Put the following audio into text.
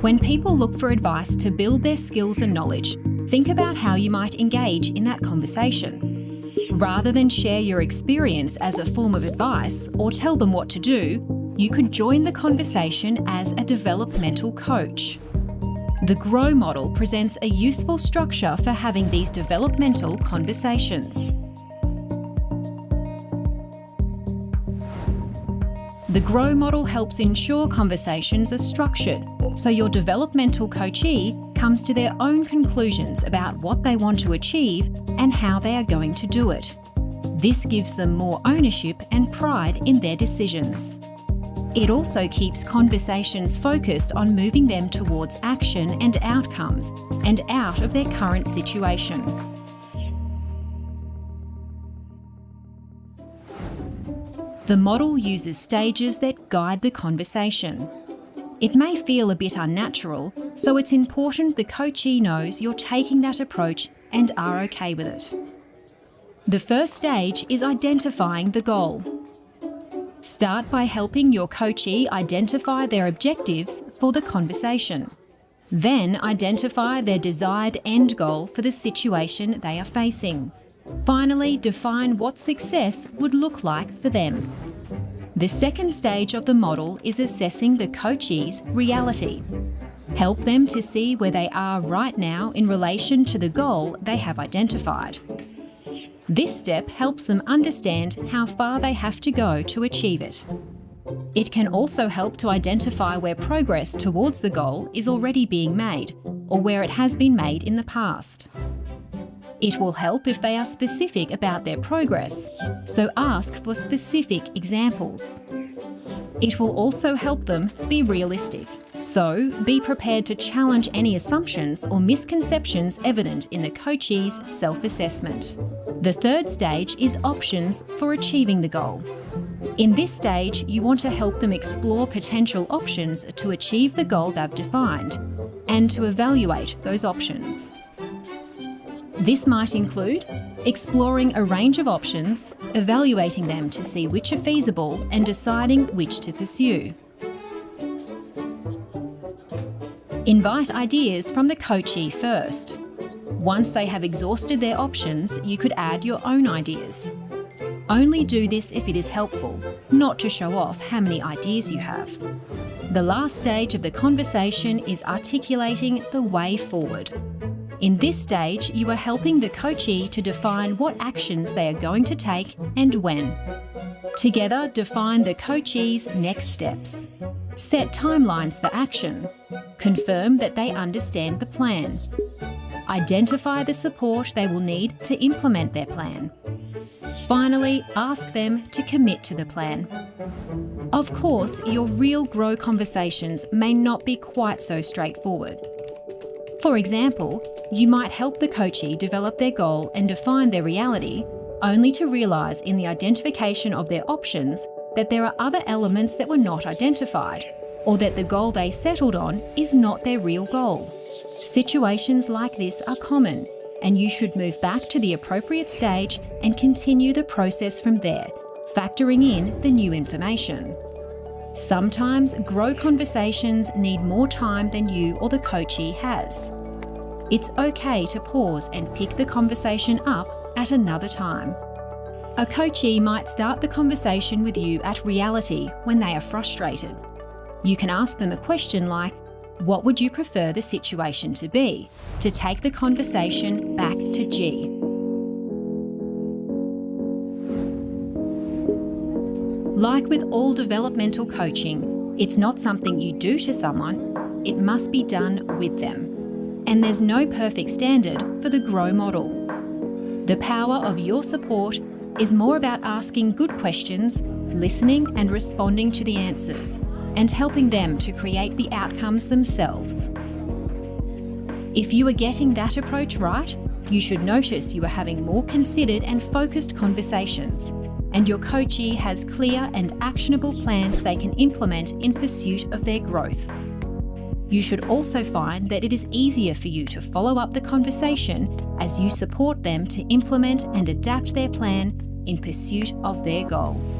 When people look for advice to build their skills and knowledge, think about how you might engage in that conversation. Rather than share your experience as a form of advice or tell them what to do, you could join the conversation as a developmental coach. The GROW model presents a useful structure for having these developmental conversations. The GROW model helps ensure conversations are structured, so your developmental coachee comes to their own conclusions about what they want to achieve and how they are going to do it. This gives them more ownership and pride in their decisions. It also keeps conversations focused on moving them towards action and outcomes and out of their current situation. The model uses stages that guide the conversation. It may feel a bit unnatural, so it's important the coachee knows you're taking that approach and are okay with it. The first stage is identifying the goal. Start by helping your coachee identify their objectives for the conversation. Then identify their desired end goal for the situation they are facing. Finally, define what success would look like for them. The second stage of the model is assessing the coachee's reality. Help them to see where they are right now in relation to the goal they have identified. This step helps them understand how far they have to go to achieve it. It can also help to identify where progress towards the goal is already being made, or where it has been made in the past. It will help if they are specific about their progress, so ask for specific examples. It will also help them be realistic, so be prepared to challenge any assumptions or misconceptions evident in the coachee's self-assessment. The third stage is options for achieving the goal. In this stage, you want to help them explore potential options to achieve the goal they've defined and to evaluate those options. This might include exploring a range of options, evaluating them to see which are feasible and deciding which to pursue. Invite ideas from the coachee first. Once they have exhausted their options, you could add your own ideas. Only do this if it is helpful, not to show off how many ideas you have. The last stage of the conversation is articulating the way forward. In this stage, you are helping the coachee to define what actions they are going to take and when. Together, define the coachee's next steps. Set timelines for action. Confirm that they understand the plan. Identify the support they will need to implement their plan. Finally, ask them to commit to the plan. Of course, your real GROW conversations may not be quite so straightforward. For example, you might help the coachee develop their goal and define their reality, only to realise in the identification of their options that there are other elements that were not identified, or that the goal they settled on is not their real goal. Situations like this are common, and you should move back to the appropriate stage and continue the process from there, factoring in the new information. Sometimes GROW conversations need more time than you or the coachee has. It's okay to pause and pick the conversation up at another time. A coachee might start the conversation with you at reality when they are frustrated. You can ask them a question like, what would you prefer the situation to be? To take the conversation back to G. Like with all developmental coaching, it's not something you do to someone, it must be done with them. And there's no perfect standard for the GROW model. The power of your support is more about asking good questions, listening and responding to the answers, and helping them to create the outcomes themselves. If you are getting that approach right, you should notice you are having more considered and focused conversations, and your coachee has clear and actionable plans they can implement in pursuit of their growth. You should also find that it is easier for you to follow up the conversation as you support them to implement and adapt their plan in pursuit of their goal.